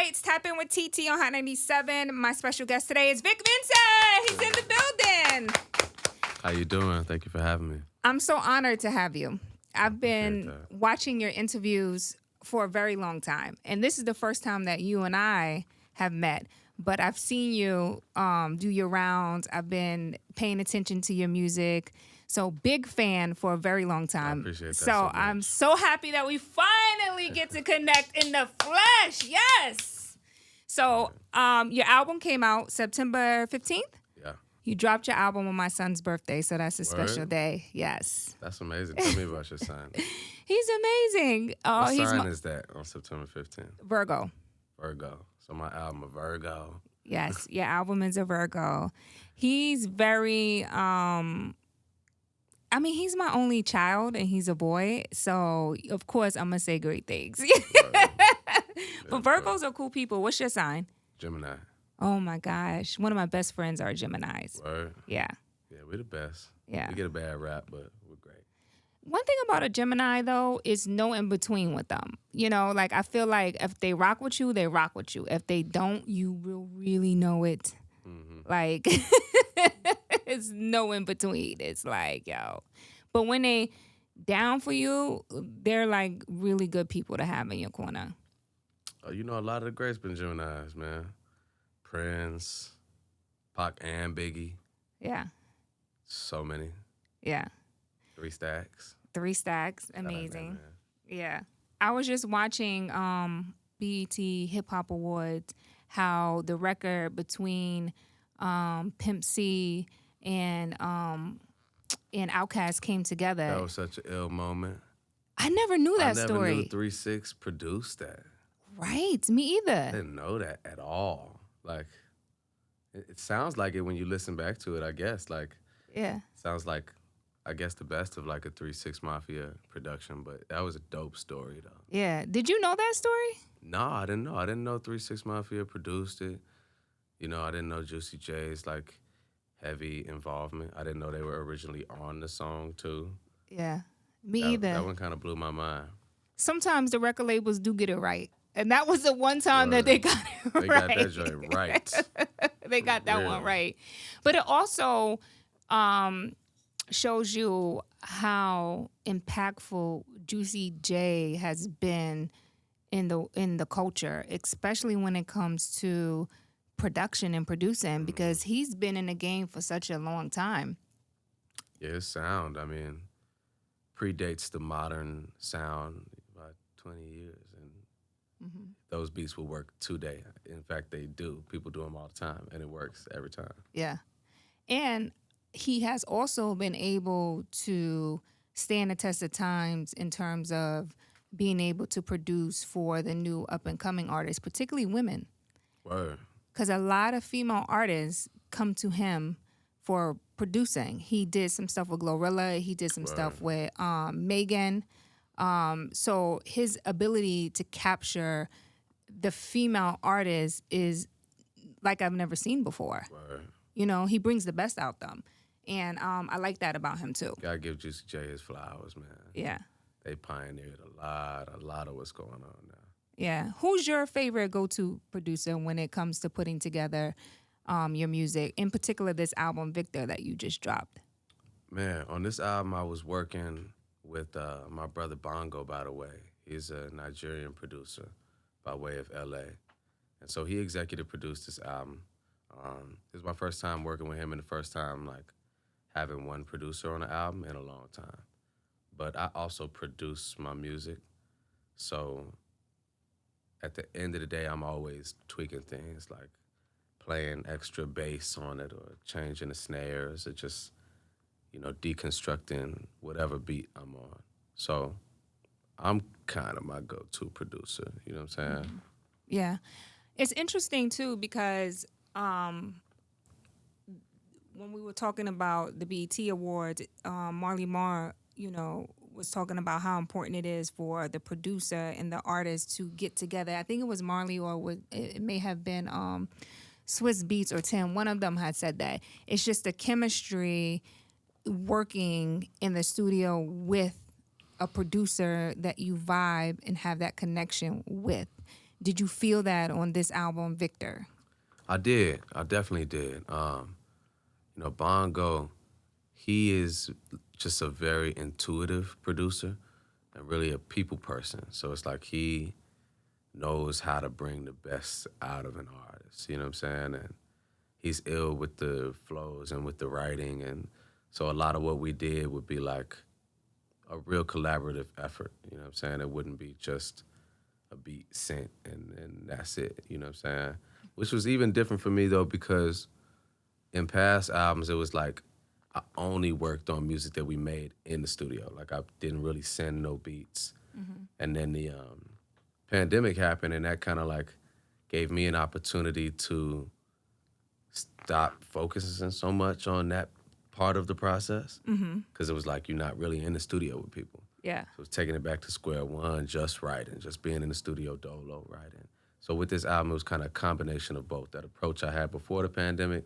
It's Tap In with TT on Hot 97. My special guest today is Vic Mensa. He's in the building. How you doing? Thank you for having me. I'm so honored to have you. I've been that. watching your interviews for a very long time, and this is the first time that you and I have met. But I've seen you do your rounds. I've been paying attention to your music. So big fan for a very long time. I appreciate that So so much. I'm so happy that we finally get to connect in the flesh. Yes. So your album came out September 15th. Yeah. You dropped your album on my son's birthday, so that's a special Word? day. Yes. That's amazing. Tell me about your son. He's amazing. Oh, What he's sign is that on September 15th? Virgo. Virgo. So my album, a Virgo. Yes, your album is a Virgo. He's very he's my only child and he's a boy, so of course I'm gonna say great things. But Virgos are cool people. What's your sign? Gemini. Oh my gosh. One of my best friends are Geminis. Word. Yeah. Yeah, we're the best. Yeah. We get a bad rap, but we're great. One thing about a Gemini, though, is no in between with them. You know, like I feel like if they rock with you, they rock with you. If they don't, you will really know it. Mm-hmm. Like, it's no in between. It's like, yo. But when they down for you, they're like really good people to have in your corner. Oh, you know, a lot of the greats been Geminis, man. Prince, Pac and Biggie. Yeah. So many. Yeah. 3 Stacks. 3 Stacks. Shout out, Amazing. man. Yeah. I was just watching BET Hip Hop Awards, how the record between Pimp C and Outkast came together. That was such an ill moment. I never knew that I never story. knew 3 6 produced that. Right. Me I either. didn't know that at all. Like, it sounds like it when you listen back to it, I guess. Like, Yeah. sounds like, I guess, the best of like a 3 6 Mafia production, but that was a dope story, though. Yeah. Did you know that story? No, I didn't know. I didn't know 3 6 Mafia produced it. You know, I didn't know Juicy J's, like, heavy involvement. I didn't know they were originally on the song, too. Yeah. Me That either. one kind of blew my mind. Sometimes the record labels do get it right. And that was the one time that they got it They right. got that joint right. They got that one real. right. But it also shows you how impactful Juicy J has been in the culture, especially when it comes to production and producing, because he's been in the game for such a long time. Yeah, his sound, I mean, predates the modern sound by 20 years. And those beats will work today. In fact, they do. People do them all the time, and it works every time. Yeah. And he has also been able to stand the test of times in terms of being able to produce for the new up-and-coming artists, particularly women. Word. Because a lot of female artists come to him for producing. He did some stuff with Glorilla. He did some stuff with Megan. So his ability to capture the female artists is like I've never seen before. Word. You know, he brings the best out them. And I like that about him, too. Gotta give Juicy J his flowers, man. Yeah. They pioneered a lot of what's going on now. Yeah. Who's your favorite go-to producer when it comes to putting together your music? In particular, this album, Victor, that you just dropped. Man, on this album, I was working with my brother Bongo, by the way. He's a Nigerian producer by way of L.A. And so he executive produced this album. It was my first time working with him and the first time, like, having one producer on an album in a long time. But I also produce my music. So at the end of the day, I'm always tweaking things, like playing extra bass on it or changing the snares or just, you know, deconstructing whatever beat I'm on. So I'm kind of my go-to producer, you know what I'm saying? Yeah. It's interesting, too, because when we were talking about the BET Awards, Marley Marl, you know, was talking about how important it is for the producer and the artist to get together. I think it was Marley, or it may have been Swiss Beats or Tim. One of them had said that. It's just the chemistry working in the studio with a producer that you vibe and have that connection with. Did you feel that on this album, Victor? I did. I definitely did. Bongo, he is just a very intuitive producer and really a people person. So it's like he knows how to bring the best out of an artist. You know what I'm saying? And he's ill with the flows and with the writing. And so a lot of what we did would be like a real collaborative effort. You know what I'm saying? It wouldn't be just a beat sent and that's it. You know what I'm saying? Which was even different for me though, because in past albums, it was like I only worked on music that we made in the studio. Like I didn't really send no beats. And then the pandemic happened, and that kind of like gave me an opportunity to stop focusing so much on that part of the process, because it was like you're not really in the studio with people. Yeah. So it's taking it back to square one, just writing, just being in the studio dolo writing. So with this album, it was kind of a combination of both. That approach I had before the pandemic,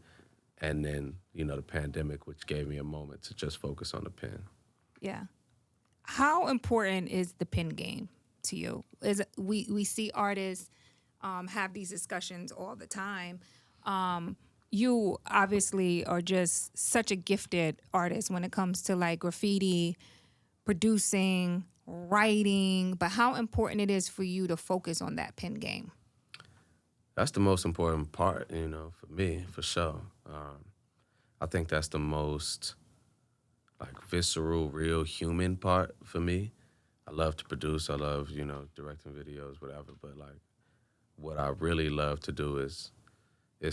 and then, the pandemic, which gave me a moment to just focus on the pen. Yeah. How important is the pen game to you? We see artists have these discussions all the time. You obviously are just such a gifted artist when it comes to like graffiti, producing, writing, but how important it is for you to focus on that pen game? That's the most important part, for me, for sure. I think that's the most like visceral, real human part for me. I love to produce. I love, directing videos, whatever. But like, what I really love to do is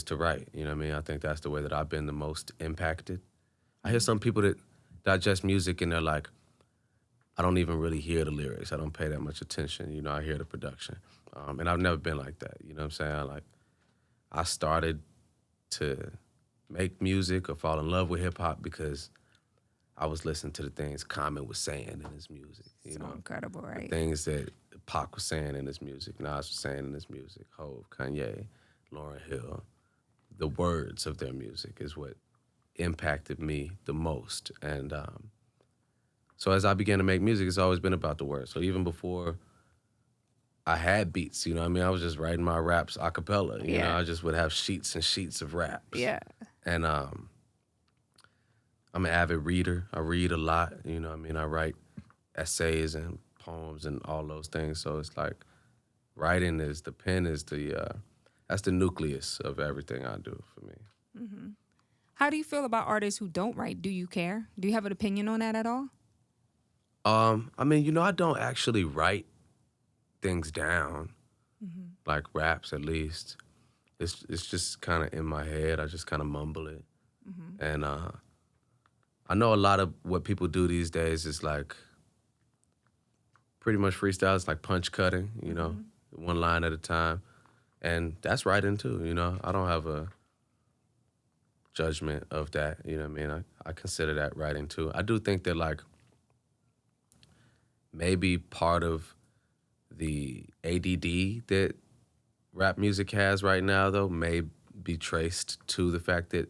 to write. You know what I mean? I think that's the way that I've been the most impacted. I hear some people that digest music and they're like, I don't even really hear the lyrics. I don't pay that much attention. I hear the production. And I've never been like that. You know what I'm saying? Like, I started to make music or fall in love with hip hop because I was listening to the things Common was saying in his music. So incredible, right? The things that Pac was saying in his music, Nas was saying in his music, Hove, Kanye, Lauryn Hill. The words of their music is what impacted me the most. And so as I began to make music, it's always been about the words. So even before I had beats, I was just writing my raps a cappella. I just would have sheets and sheets of raps. Yeah. And I'm an avid reader. I read a lot. I write essays and poems and all those things. So it's like writing is the pen is that's the nucleus of everything I do for me. Mm-hmm. How do you feel about artists who don't write? Do you care? Do you have an opinion on that at all? I don't actually write things down, like raps at least. It's just kind of in my head. I just kind of mumble it. And I know a lot of what people do these days is like pretty much freestyle. It's like punch cutting, one line at a time. And that's writing too, I don't have a judgment of that, I consider that writing too. I do think that like maybe part of the ADD that rap music has right now though may be traced to the fact that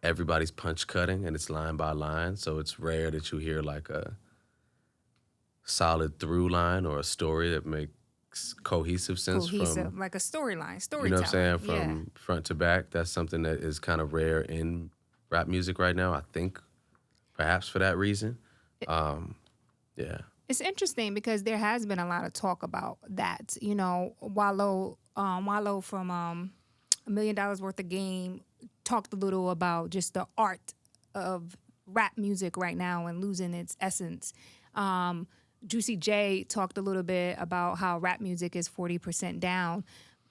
everybody's punch cutting and it's line by line. So it's rare that you hear like a solid through line or a story that makes cohesive sense from like a storyline, storytelling. You know what I'm saying? From front to back. That's something that is kind of rare in rap music right now, I think, perhaps for that reason. Yeah. It's interesting because there has been a lot of talk about that. Wallow from $1 Million Worth of Game talked a little about just the art of rap music right now and losing its essence. Juicy J talked a little bit about how rap music is 40% down.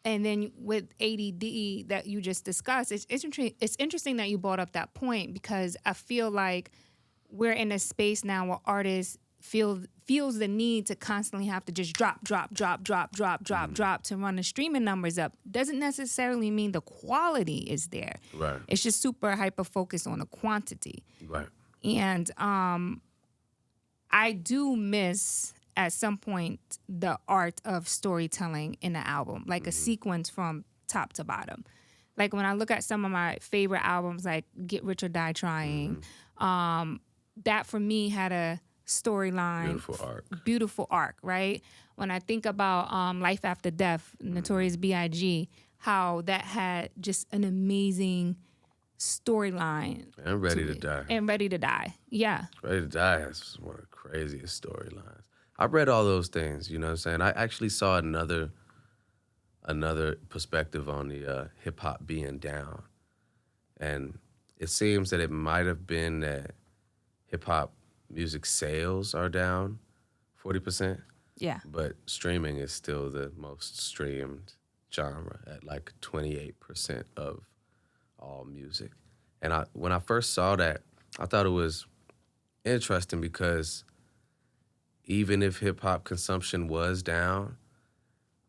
And then with ADD that you just discussed, it's interesting that you brought up that point because I feel like we're in a space now where artists feels the need to constantly have to just drop to run the streaming numbers up. Doesn't necessarily mean the quality is there. Right. It's just super hyper focused on the quantity. Right. And I do miss at some point the art of storytelling in the album, like a sequence from top to bottom. Like when I look at some of my favorite albums, like Get Rich or Die Trying, that for me had a storyline, Beautiful arc. right? When I think about Life After Death, Notorious B.I.G., how that had just an amazing storyline. And Ready to Die. And Ready to Die, yeah. Ready to Die has one of the craziest storylines. I read all those things, you know what I'm saying? I actually saw another perspective on the hip hop being down. And it seems that it might have been that hip hop music sales are down 40%. Yeah. But streaming is still the most streamed genre at like 28% of all music. And when I first saw that, I thought it was interesting because even if hip hop consumption was down,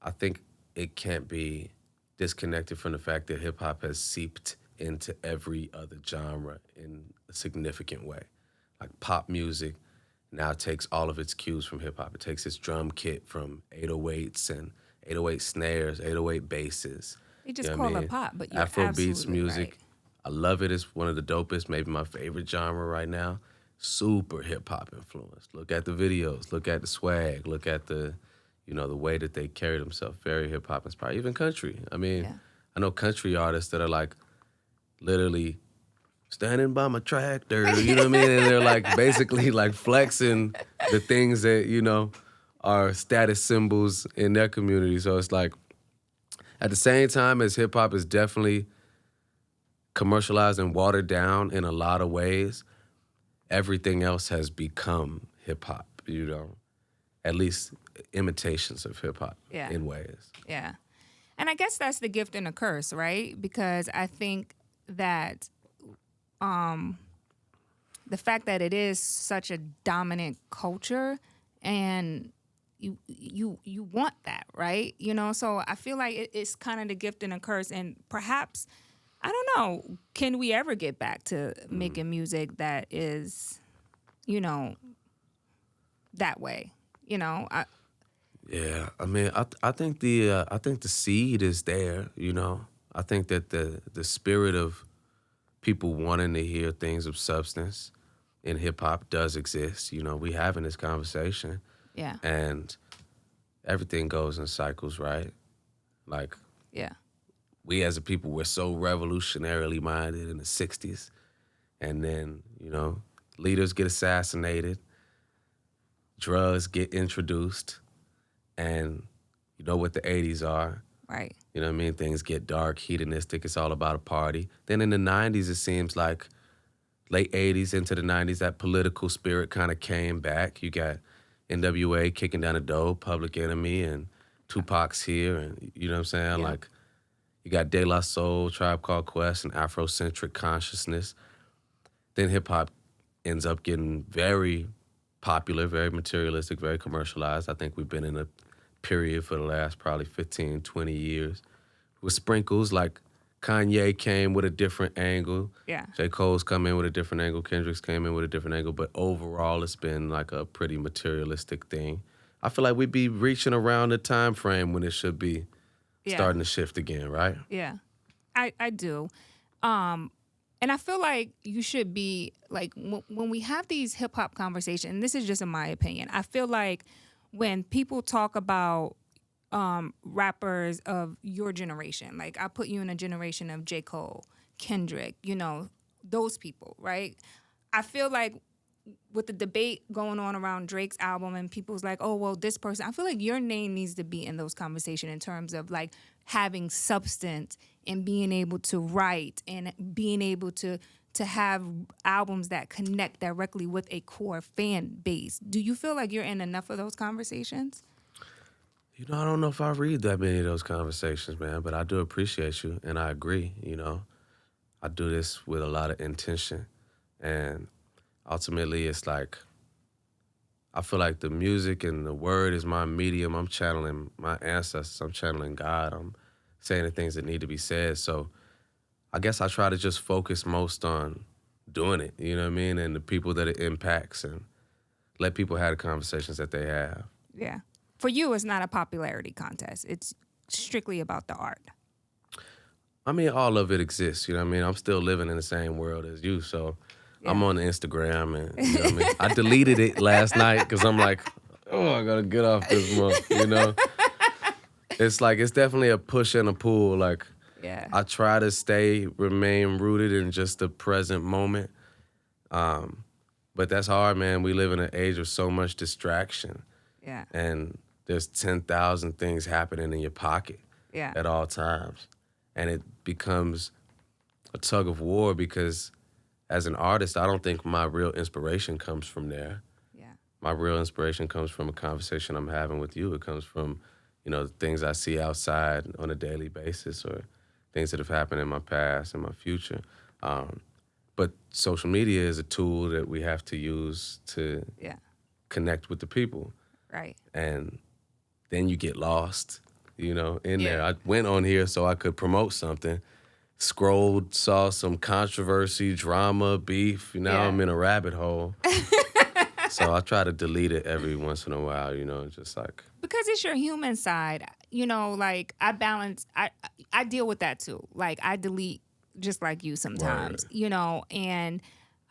I think it can't be disconnected from the fact that hip hop has seeped into every other genre in a significant way. Like pop music now takes all of its cues from hip hop. It takes its drum kit from 808s and 808 snares, 808 basses. They just call it pop, but you're Afro absolutely beats music. Right. I love it. It's one of the dopest, maybe my favorite genre right now. Super hip hop influenced. Look at the videos, look at the swag, look at the, the way that they carry themselves. Very hip hop inspired. Even country. I mean, I know country artists that are like literally standing by my tractor, you know what I mean? And they're like basically like flexing the things that, are status symbols in their community. So it's like at the same time as hip hop is definitely commercialized and watered down in a lot of ways, everything else has become hip hop, at least imitations of hip hop in ways. Yeah. And I guess that's the gift and the curse, right? Because I think that the fact that it is such a dominant culture and you want that, right? So I feel like it's kind of the gift and the curse, and perhaps, I don't know, can we ever get back to making music that is, that way? Yeah, I mean, I think the seed is there. I think that the spirit of people wanting to hear things of substance in hip hop does exist. We having this conversation. Yeah. And everything goes in cycles, right? Like, we as a people were so revolutionarily minded in the 60s. And then, leaders get assassinated, drugs get introduced, and you know what the 80s are. Right. You know what I mean? Things get dark, hedonistic. It's all about a party. Then in the 90s, it seems like late 80s into the 90s, that political spirit kind of came back. You got NWA kicking down the door, Public Enemy, and Tupac's here. And you know what I'm saying? Yeah. Like, you got De La Soul, Tribe Called Quest, and Afrocentric consciousness. Then hip-hop ends up getting very popular, very materialistic, very commercialized. I think we've been in a period for the last probably 15, 20 years with sprinkles like Kanye came with a different angle. Yeah. J. Cole's come in with a different angle. Kendrick's came in with a different angle. But overall, it's been like a pretty materialistic thing. I feel like we'd be reaching around the time frame when it should be starting to shift again, right? Yeah, I do. And I feel like you should be, like, when we have these hip-hop conversations, and this is just in my opinion, I feel like when people talk about rappers of your generation, like I put you in a generation of J. Cole, Kendrick, those people, right? I feel like with the debate going on around Drake's album and people's like, oh, well, this person, I feel like your name needs to be in those conversations in terms of like having substance and being able to write and being able to have albums that connect directly with a core fan base. Do you feel like you're in enough of those conversations? I don't know if I read that many of those conversations, man, but I do appreciate you, and I agree, I do this with a lot of intention, and ultimately it's like, I feel like the music and the word is my medium. I'm channeling my ancestors. I'm channeling God. I'm saying the things that need to be said. So I guess I try to just focus most on doing it, you know what I mean? And the people that it impacts, and let people have the conversations that they have. Yeah. For you, it's not a popularity contest. It's strictly about the art. I mean, all of it exists, you know what I mean? I'm still living in the same world as you, so I'm on Instagram, and you know what I mean. I deleted it last night because I'm like, oh, I gotta get off this month. You know, it's like it's definitely a push and a pull. Like Yeah. I try to remain rooted in just the present moment, but that's hard, man. We live in an age of so much distraction, Yeah. and there's 10,000 things happening in your pocket Yeah. at all times, and it becomes a tug of war because as an artist, I don't think my real inspiration comes from there. Yeah. My real inspiration comes from a conversation I'm having with you. It comes from, you know, things I see outside on a daily basis or things that have happened in my past and my future. But social media is a tool that we have to use to Yeah. connect with the people. Right. And then you get lost, you know, in Yeah. there. I went on here so I could promote something. Scrolled, saw some controversy, drama, beef. Now Yeah. I'm in a rabbit hole. So I try to delete it every once in a while, you know, just like. Because it's your human side. You know, like I balance, I deal with that too. Like I delete just like you sometimes, you know, and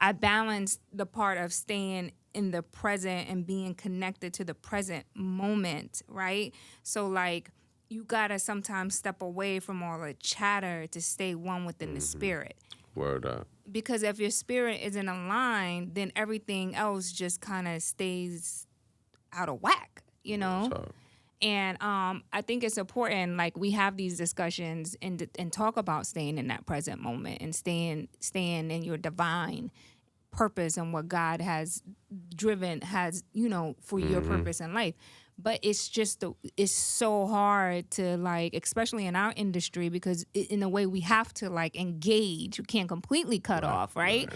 I balance the part of staying in the present and being connected to the present moment, right? So like you gotta sometimes step away from all the chatter to stay one within the spirit. Word up. Because if your spirit isn't aligned, then everything else just kind of stays out of whack, you know? So, And I think it's important, like we have these discussions and talk about staying in that present moment and staying in your divine purpose and what God has you know, for your purpose in life. But it's just it's so hard to like, especially in our industry, because in a way we have to like engage. You can't completely cut off, right?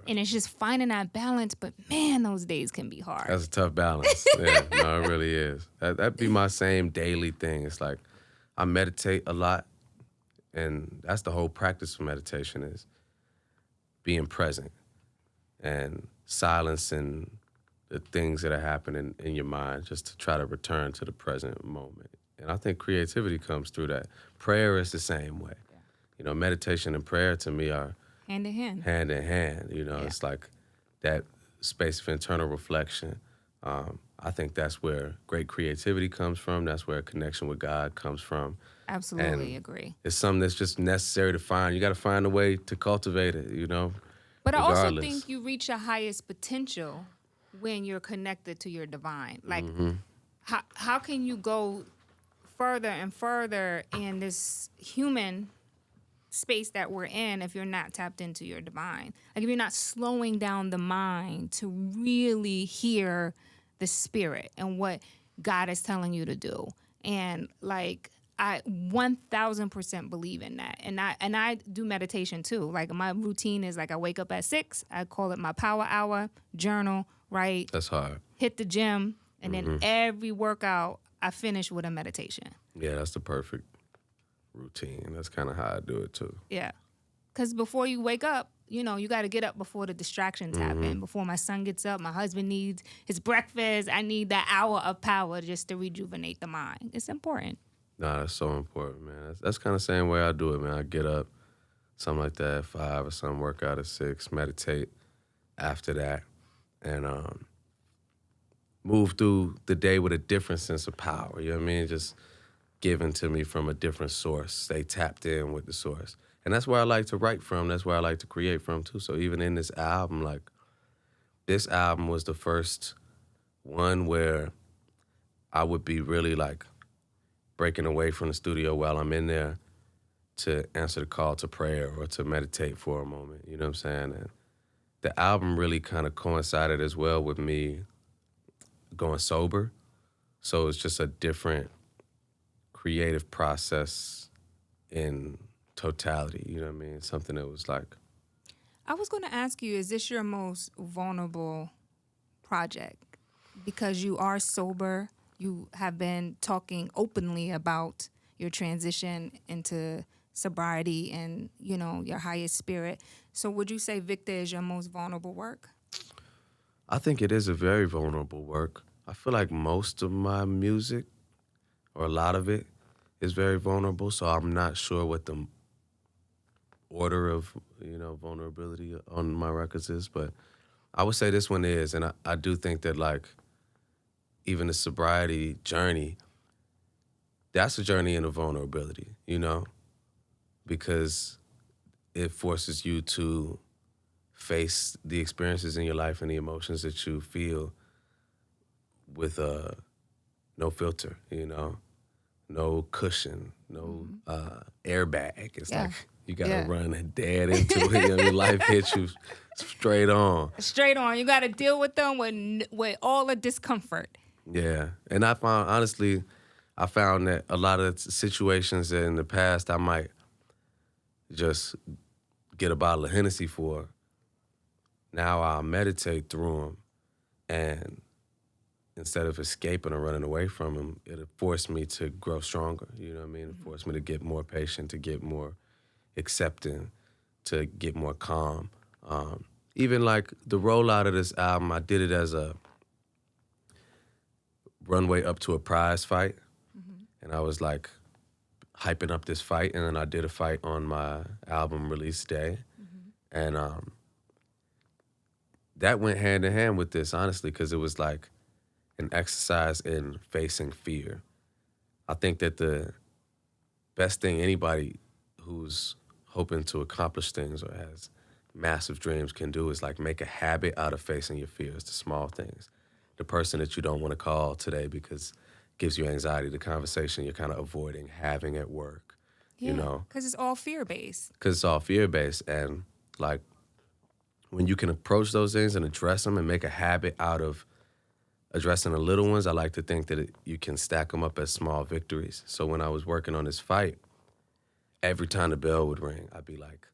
And it's just finding that balance. But man, those days can be hard. that's a tough balance. Yeah, no, it really is. That'd be my same daily thing. It's like I meditate a lot, and that's the whole practice of meditation is being present and silencing the things that are happening in your mind just to try to return to the present moment. And I think creativity comes through that. Prayer is the same way. Yeah. You know, meditation and prayer to me are hand in hand. Hand in hand. You know, it's like that space of internal reflection. I think that's where great creativity comes from. That's where a connection with God comes from. Absolutely And agree. it's something that's just necessary to find. You got to find a way to cultivate it, you know. But regardless. I also think you reach your highest potential when you're connected to your divine. Like, how can you go further and further in this human space that we're in if you're not tapped into your divine? Like, if you're not slowing down the mind to really hear the spirit and what God is telling you to do. And like, I 1000% believe in that. And I do meditation too. Like my routine is like I wake up at 6, I call it my power hour, journal, right? That's hard. Hit the gym, and then every workout I finish with a meditation. Yeah, that's the perfect routine. That's kind of how I do it too. Yeah. Because before you wake up, you know, you got to get up before the distractions happen. Before my son gets up, my husband needs his breakfast. I need that hour of power just to rejuvenate the mind. It's important. Nah, that's so important, man. That's kind of the same way I do it, man. I get up, something like that, at 5 or something, work out at 6, meditate after that, and move through the day with a different sense of power, you know what I mean? Just given to me from a different source, stay tapped in with the source. And that's where I like to write from, that's where I like to create from too. So even in this album, like, this album was the first one where I would be really like breaking away from the studio while I'm in there to answer the call to prayer or to meditate for a moment, you know what I'm saying? And the album really kind of coincided as well with me going sober. So it's just a different creative process in totality, you know what I mean? Something that was like... I was going to ask you, is this your most vulnerable project? Because you are sober, you have been talking openly about your transition into sobriety and, you know, your highest spirit. So would you say Victor is your most vulnerable work? I think it is a very vulnerable work. I feel like most of my music, or a lot of it, is very vulnerable, so I'm not sure what order of, vulnerability on my records is, but I would say this one is, and I do think that, like, even the sobriety journey, that's a journey into vulnerability, because it forces you to face the experiences in your life and the emotions that you feel with no filter, no cushion, no airbag. It's Yeah. like you gotta Yeah. run dead into it. Your life hits you straight on. Straight on. You got to deal with them with all the discomfort. Yeah, and honestly, I found that a lot of situations that in the past I might just get a bottle of Hennessy for, now I'll meditate through them, and instead of escaping or running away from them, it'll force me to grow stronger. You know what I mean? It forced me to get more patient, to get more accepting, to get more calm. Even like the rollout of this album, I did it as a runway up to a prize fight. And I was like hyping up this fight, and then I did a fight on my album release day. And that went hand in hand with this, honestly, because it was like an exercise in facing fear. I think that the best thing anybody who's hoping to accomplish things or has massive dreams can do is like make a habit out of facing your fears, the small things. The person that you don't want to call today because it gives you anxiety, the conversation you're kind of avoiding having at work, Because it's all fear-based. because it's all fear-based. And like when you can approach those things and address them and make a habit out of addressing the little ones, I like to think that you can stack them up as small victories. So when I was working on this fight, every time the bell would ring, I'd be like,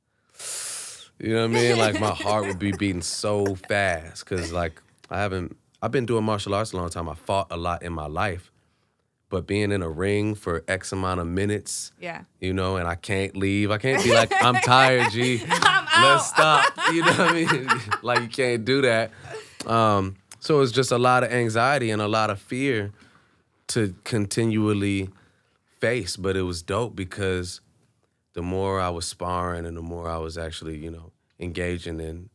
you know what I mean? Like my heart would be beating so fast because like I've been doing martial arts a long time. I fought a lot in my life, but being in a ring for X amount of minutes, Yeah. and I can't leave. I can't be like, I'm tired, G. I'm out. Let's stop. You know what I mean? Like you can't do that. So it's just a lot of anxiety and a lot of fear to continually face. But it was dope because the more I was sparring and the more I was actually, engaging in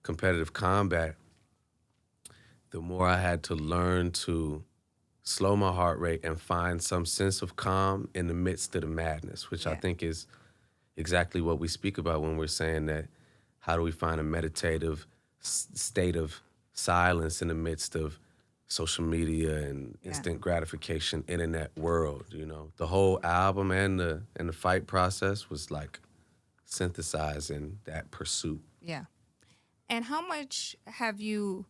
competitive combat, the more I had to learn to slow my heart rate and find some sense of calm in the midst of the madness, which I Yeah. think is exactly what we speak about when we're saying that how do we find a meditative state of silence in the midst of social media and instant gratification internet world, The whole album and the fight process was like synthesizing that pursuit. Yeah. And how much have you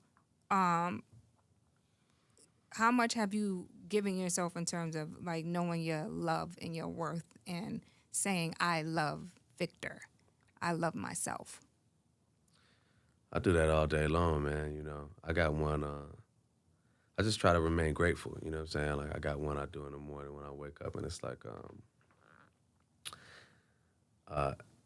given yourself in terms of like knowing your love and your worth and saying, I love Victor. I love myself. I do that all day long, man. I got one. I just try to remain grateful. You know what I'm saying? Like I got one I do in the morning when I wake up, and it's like,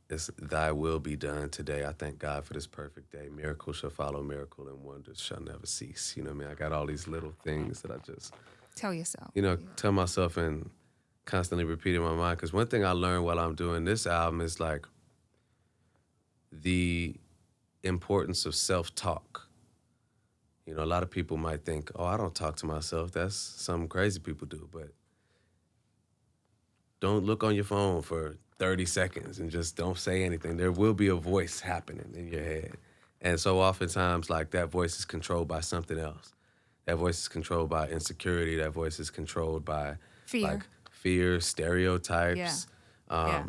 it's Thy will be done today. I thank God for this perfect day. Miracle shall follow miracle, and wonders shall never cease. You know what I mean? I got all these little things that I just, Tell yourself. tell myself and constantly repeat in my mind. Because one thing I learned while I'm doing this album is like the importance of self-talk. A lot of people might think, oh, I don't talk to myself. That's something crazy people do. But don't look on your phone for 30 seconds and just don't say anything. There will be a voice happening in your head. And so oftentimes, like, that voice is controlled by something else. That voice is controlled by insecurity. That voice is controlled by, Fear. like, fear, stereotypes. Yeah.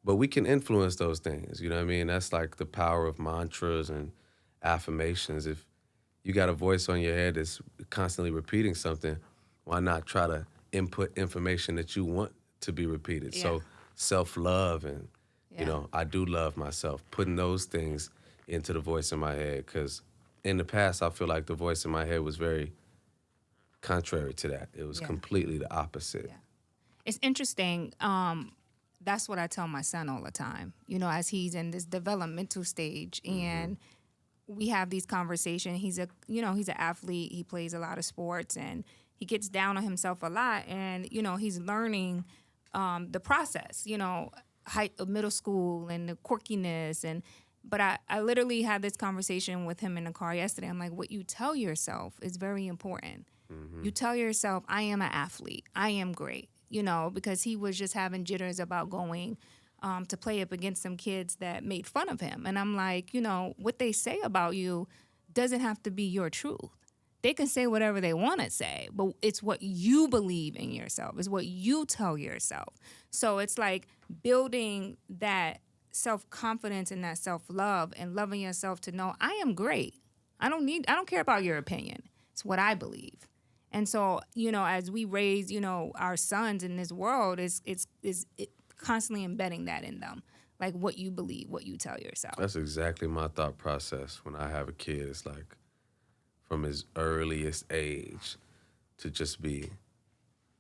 But we can influence those things, you know what I mean? That's like the power of mantras and affirmations. If you got a voice on your head that's constantly repeating something, why not try to input information that you want to be repeated? Yeah. So self-love and, I do love myself, putting those things into the voice in my head. Because in the past, I feel like the voice in my head was very contrary to that. It was completely the opposite. Yeah. It's interesting. That's what I tell my son all the time, as he's in this developmental stage and we have these conversations. He's an athlete. He plays a lot of sports and he gets down on himself a lot. And, he's learning the process. middle school and the quirkiness but I literally had this conversation with him in the car yesterday. I'm like, what you tell yourself is very important. You tell yourself, I am an athlete. I am great. Because he was just having jitters about going to play up against some kids that made fun of him. And I'm like, what they say about you doesn't have to be your truth. They can say whatever they want to say, but it's what you believe in yourself. It's what you tell yourself. So it's like building that self-confidence and that self-love and loving yourself to know I am great. I don't care about your opinion. It's what I believe. And so, as we raise, our sons in this world, it's constantly embedding that in them. Like what you believe, what you tell yourself. That's exactly my thought process when I have a kid. It's like from his earliest age to just be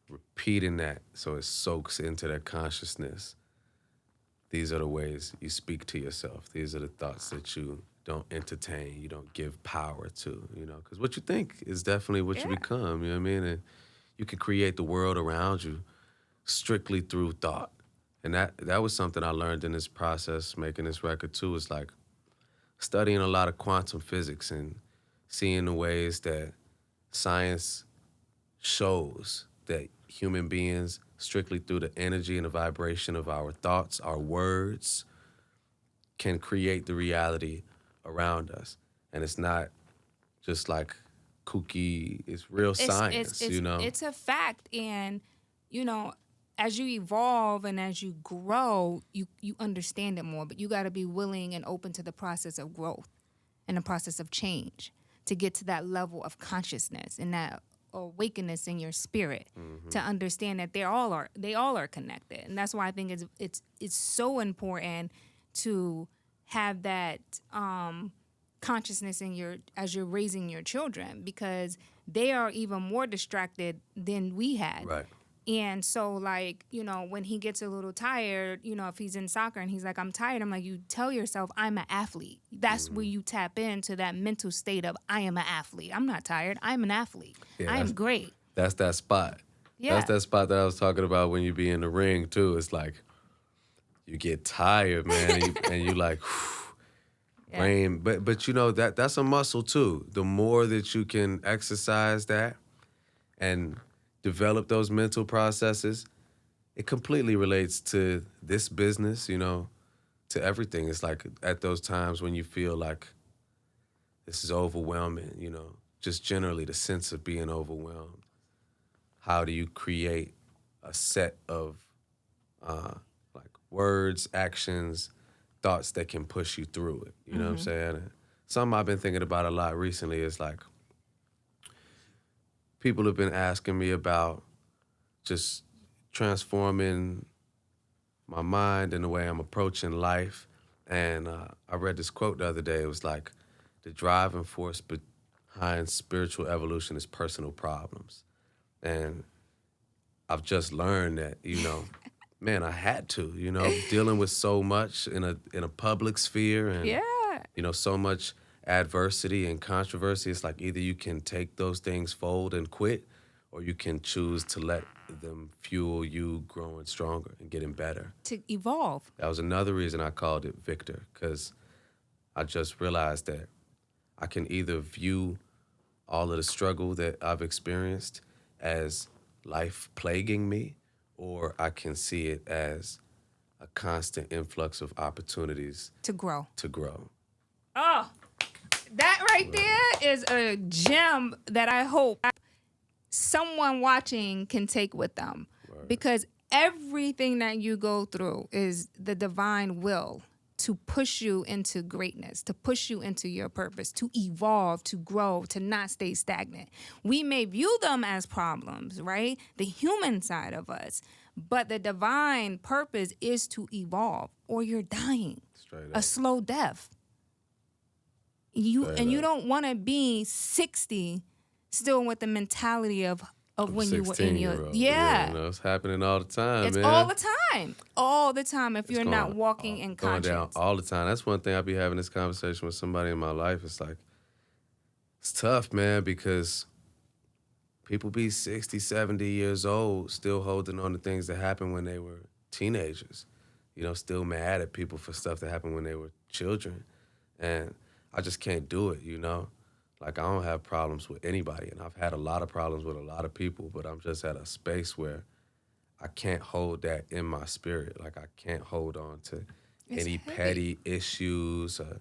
repeating that so it soaks into their consciousness. These are the ways you speak to yourself. These are the thoughts that you don't entertain, you don't give power to, because what you think is definitely what you become, you know what I mean? And you can create the world around you strictly through thought. And that was something I learned in this process, making this record too, is like studying a lot of quantum physics and seeing the ways that science shows that human beings, strictly through the energy and the vibration of our thoughts, our words, can create the reality around us. And it's not just like kooky, it's real science, It's a fact. And, as you evolve and as you grow, you understand it more, but you got to be willing and open to the process of growth and the process of change to get to that level of consciousness and that awakeness in your spirit to understand that they all are connected. And that's why I think it's so important to have that consciousness as you're raising your children, because they are even more distracted than we had. Right. And so, like, when he gets a little tired, if he's in soccer and he's like, I'm tired, I'm like, you tell yourself, I'm an athlete. That's where you tap into that mental state of, I am an athlete. I'm not tired. I'm an athlete. Yeah, I am great. That's that spot. Yeah. That's that spot that I was talking about when you be in the ring, too. It's like you get tired, man, and you like, brain. But that's a muscle, too. The more that you can exercise that and develop those mental processes, it completely relates to this business, to everything. It's like at those times when you feel like this is overwhelming, just generally the sense of being overwhelmed. How do you create a set of like words, actions, thoughts that can push you through it? You know what I'm saying? And something I've been thinking about a lot recently is like, people have been asking me about just transforming my mind and the way I'm approaching life. And I read this quote the other day. It was like, the driving force behind spiritual evolution is personal problems. And I've just learned that, man, I had to, dealing with so much in a public sphere and, so much adversity and controversy. It's like either you can take those things, fold and quit, or you can choose to let them fuel you growing stronger and getting better. To evolve. That was another reason I called it Victor, because I just realized that I can either view all of the struggle that I've experienced as life plaguing me, or I can see it as a constant influx of opportunities To grow. Oh, that right there is a gem that I hope someone watching can take with them. Right. Because everything that you go through is the divine will to push you into greatness, to push you into your purpose, to evolve, to grow, to not stay stagnant. We may view them as problems, right? The human side of us. But the divine purpose is to evolve, or you're dying. Straight A up. slow death. You don't want to be 60 still with the mentality of when you were in your 16-year-old. yeah. It's happening all the time, It's man. all the time if you're not walking in going down conscience. all the time. That's one thing I be having this conversation with somebody in my life. It's like, it's tough, man, because people be 60, 70 years old still holding on to things that happened when they were teenagers. still mad at people for stuff that happened when they were children. And I just can't do it, Like, I don't have problems with anybody, and I've had a lot of problems with a lot of people, but I'm just at a space where I can't hold that in my spirit. Like, I can't hold on to any petty issues or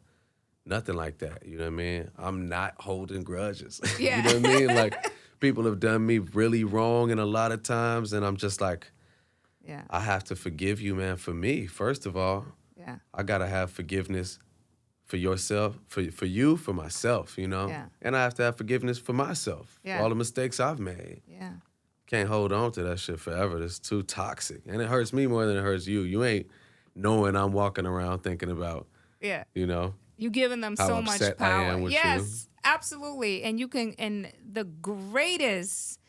nothing like that. You know what I mean? I'm not holding grudges. Yeah. You know what I mean? Like, people have done me really wrong in a lot of times, and I'm just like, Yeah. I have to forgive you, man, for me. First of all, Yeah. I got to have forgiveness for yourself, for you, for myself, Yeah. And I have to have forgiveness for myself, Yeah. for all the mistakes I've made. Yeah. Can't hold on to that shit forever. It's too toxic. And it hurts me more than it hurts you. You ain't knowing I'm walking around thinking about, Yeah. you giving them how so much upset I power. am with Yes, absolutely. And the greatest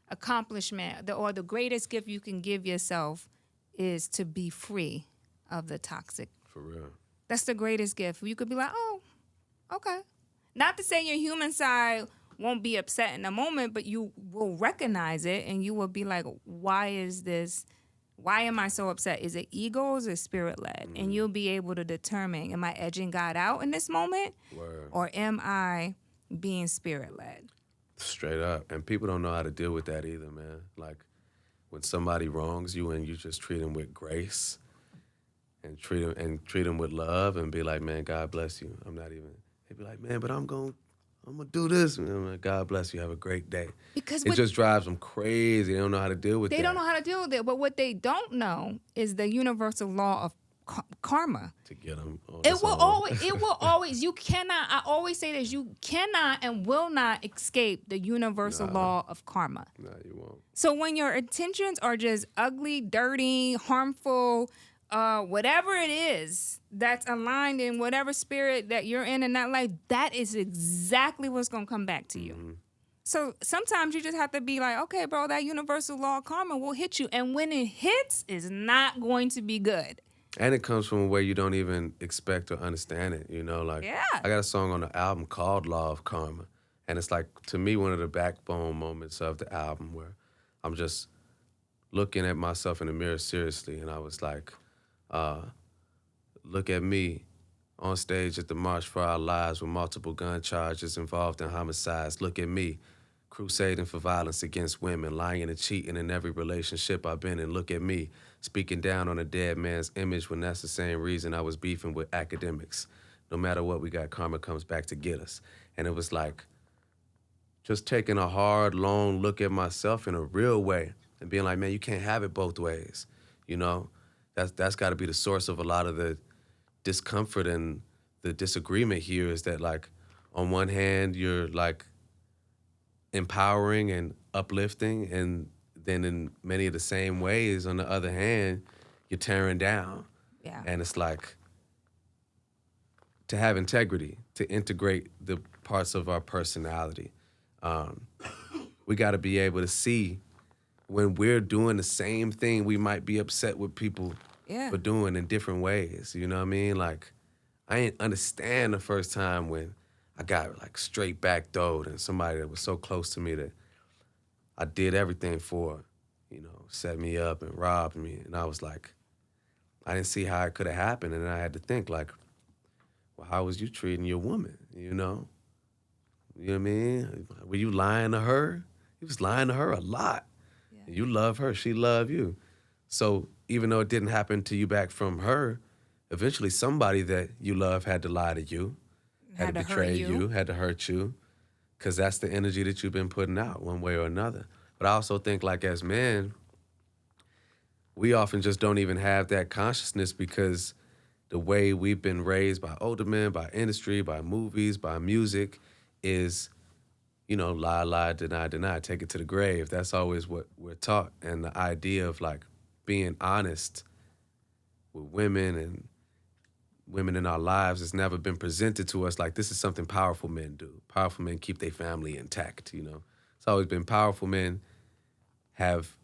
accomplishment or the greatest gift you can give yourself is to be free of the toxic. For real. That's the greatest gift. You could be like, oh, okay. Not to say your human side won't be upset in a moment, but you will recognize it and you will be like, why am I so upset? Is it ego or is it spirit led? And you'll be able to determine, am I edging God out in this moment? Word. Or am I being spirit led? Straight up. And people don't know how to deal with that either, man. Like, when somebody wrongs you and you just treat them with grace and treat them with love and be like, man, God bless you. They be like, man, but I'm gonna do this. And I'm like, God bless you. Have a great day. Because it just drives them crazy. They don't know how to deal with that. They don't know how to deal with it. But what they don't know is the universal law of karma. To get them on It will always, you cannot, I always say this, you cannot and will not escape the universal law of karma. No, you won't. So when your intentions are just ugly, dirty, harmful, whatever it is that's aligned in whatever spirit that you're in that life, that is exactly what's going to come back to you. Mm-hmm. So sometimes you just have to be like, okay, bro, that universal law of karma will hit you. And when it hits, it's not going to be good. And it comes from where you don't even expect or understand it, Like, yeah. I got a song on the album called Law of Karma. And it's like, to me, one of the backbone moments of the album where I'm just looking at myself in the mirror seriously. And I was like, look at me on stage at the March for Our Lives with multiple gun charges involved in homicides. Look at me crusading for violence against women, lying and cheating in every relationship I've been in. Look at me speaking down on a dead man's image when that's the same reason I was beefing with academics. No matter what we got, karma comes back to get us. And it was like just taking a hard, long look at myself in a real way and being like, man, you can't have it both ways, That's got to be the source of a lot of the discomfort and the disagreement here is that, like, on one hand, you're, like, empowering and uplifting, and then in many of the same ways, on the other hand, you're tearing down. Yeah. And it's like, to have integrity, to integrate the parts of our personality, we got to be able to see when we're doing the same thing we might be upset with people for doing in different ways. You know what I mean? Like, I didn't understand the first time when I got, like, straight backdoored and somebody that was so close to me that I did everything for, set me up and robbed me. And I was like, I didn't see how it could have happened. And I had to think, like, well, how was you treating your woman, You know what I mean? Were you lying to her? You was lying to her a lot. Yeah. You love her. She loved you. So even though it didn't happen to you back from her, eventually somebody that you love had to lie to you, had to betray you, had to hurt you, because that's the energy that you've been putting out one way or another. But I also think, like, as men, we often just don't even have that consciousness because the way we've been raised by older men, by industry, by movies, by music is, lie, lie, deny, deny, take it to the grave. That's always what we're taught. And the idea of, like, being honest with women and women in our lives has never been presented to us like this is something powerful men do. Powerful men keep their family intact, It's always been powerful men have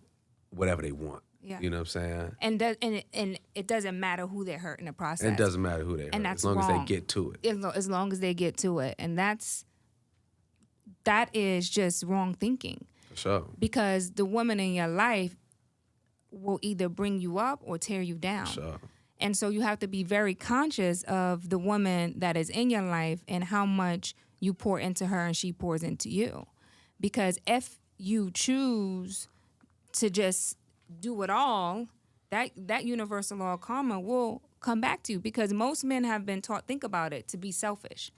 whatever they want. Yeah. You know what I'm saying? And it doesn't matter who they're hurt in the process. It doesn't matter who they hurt, and that's as long wrong. as they get to it. As long as they get to it. And that is just wrong thinking. For sure. Because the woman in your life will either bring you up or tear you down. For sure. And so you have to be very conscious of the woman that is in your life and how much you pour into her and she pours into you. Because if you choose to just do it all, that universal law of karma will come back to you, because most men have been taught, think about it, to be selfish.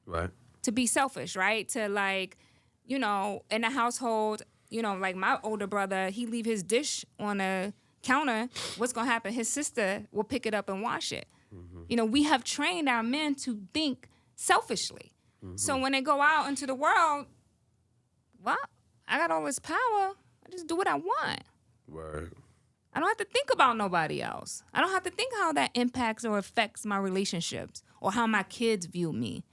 Right. To be selfish, right? To like, in the household, like my older brother, he leave his dish on a counter. What's going to happen? His sister will pick it up and wash it. We have trained our men to think selfishly. So when they go out into the world, well, I got all this power. I just do what I want. Word. I don't have to think about nobody else. I don't have to think how that impacts or affects my relationships or how my kids view me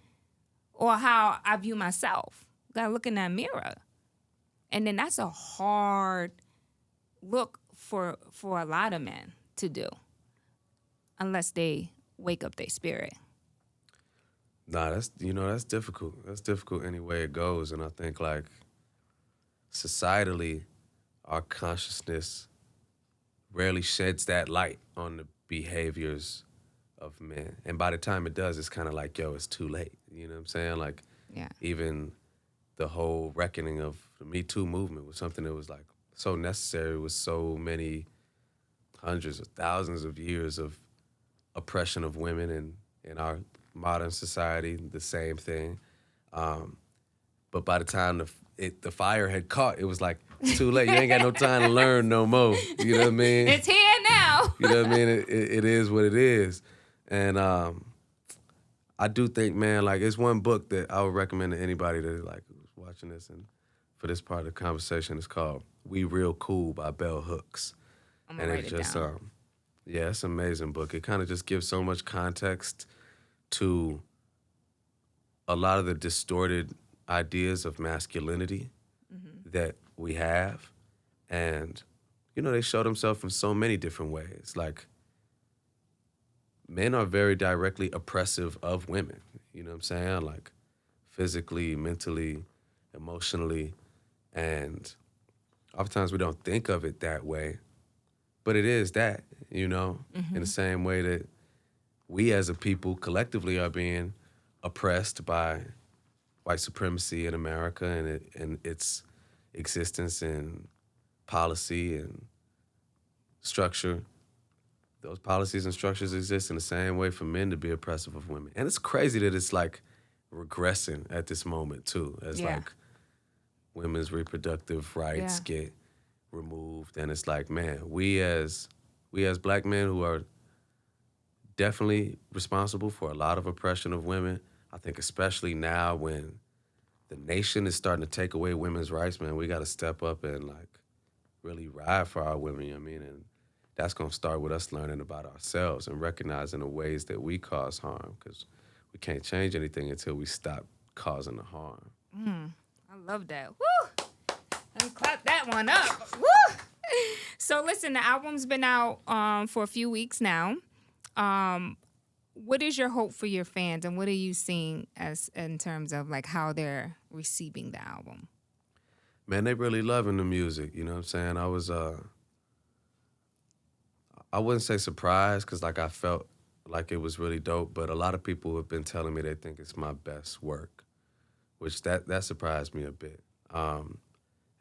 or how I view myself. Gotta look in that mirror. And then that's a hard look for a lot of men to do unless they wake up their spirit. Nah, that's difficult. That's difficult any way it goes. And I think like societally, our consciousness rarely sheds that light on the behaviors of men. And by the time it does, it's kind of like, yo, it's too late. You know what I'm saying? Like, Yeah. even the whole reckoning of the Me Too movement was something that was like so necessary with so many hundreds of thousands of years of oppression of women and in our modern society, the same thing. But by the time the fire had caught, it was like, too late. You ain't got no time to learn no more. You know what I mean? It's here now. You know what I mean? It is what it is. And I do think, man, like it's one book that I would recommend to anybody that like who's watching this and for this part of the conversation. It's called We Real Cool by Bell Hooks. I'm gonna write it down. Yeah, it's an amazing book. It kind of just gives so much context to a lot of the distorted ideas of masculinity that we have. And, they show themselves in so many different ways. Like, men are very directly oppressive of women. You know what I'm saying? Like, physically, mentally, emotionally. And oftentimes we don't think of it that way. But it is that, in the same way that we as a people collectively are being oppressed by white supremacy in America and its existence and policy and structure. Those policies and structures exist in the same way for men to be oppressive of women. And it's crazy that it's like regressing at this moment too, as like women's reproductive rights get removed. And it's like, man, we as black men who are definitely responsible for a lot of oppression of women, I think especially now when the nation is starting to take away women's rights, man, we got to step up and like really ride for our women, you know what I mean? And that's going to start with us learning about ourselves and recognizing the ways that we cause harm, because we can't change anything until we stop causing the harm. I love that. Woo! Let me clap that one up. Woo! So listen, the album's been out for a few weeks now. What is your hope for your fans, and what are you seeing as in terms of like how they're receiving the album? Man, they really loving the music, you know what I'm saying? I was, I wouldn't say surprised, because like I felt like it was really dope, but a lot of people have been telling me they think it's my best work, which that surprised me a bit. And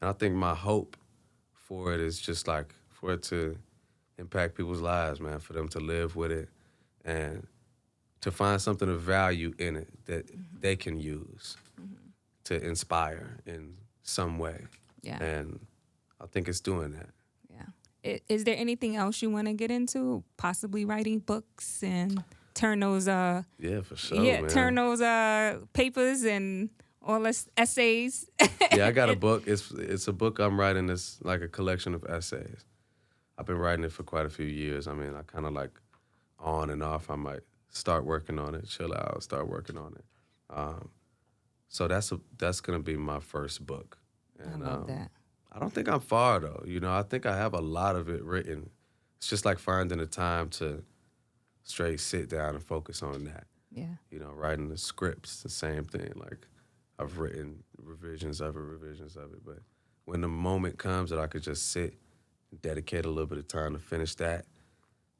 I think my hope for it is just like for it to impact people's lives, man, for them to live with it and to find something of value in it that they can use to inspire in some way. Yeah. And I think it's doing that. Yeah. Is there anything else you want to get into? Possibly writing books and turn those yeah, for sure, man. turn those papers and all this essays. Yeah, I got a book. It's a book I'm writing that's like a collection of essays. I've been writing it for quite a few years. I mean, I kind of like on and off. I might start working on it, chill out, start working on it. So that's gonna be my first book. And, I love that. I don't think I'm far though. I think I have a lot of it written. It's just like finding the time to straight sit down and focus on that. Yeah. Writing the scripts, the same thing. Like I've written revisions of it, but when the moment comes that I could just sit and dedicate a little bit of time to finish that,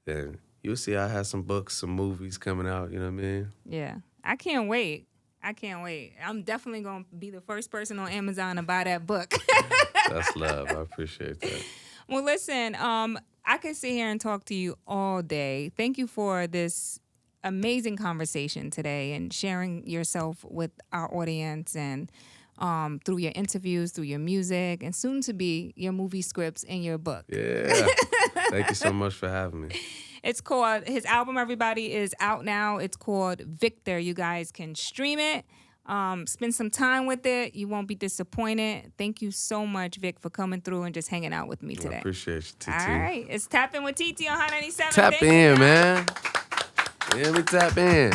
then you'll see I have some books, some movies coming out. You know what I mean? Yeah. I can't wait. I can't wait. I'm definitely going to be the first person on Amazon to buy that book. That's love. I appreciate that. Well, listen, I could sit here and talk to you all day. Thank you for this amazing conversation today and sharing yourself with our audience and through your interviews, through your music, and soon to be your movie scripts and your book. Yeah. Thank you so much for having me. It's called, his album, everybody, is out now. It's called Victor. You guys can stream it. Spend some time with it. You won't be disappointed. Thank you so much, Vic, for coming through and just hanging out with me today. I appreciate you, TT. All right. It's Tap In with TT on High 97. Tap Thank you, in, guys. man. Yeah, me tap in.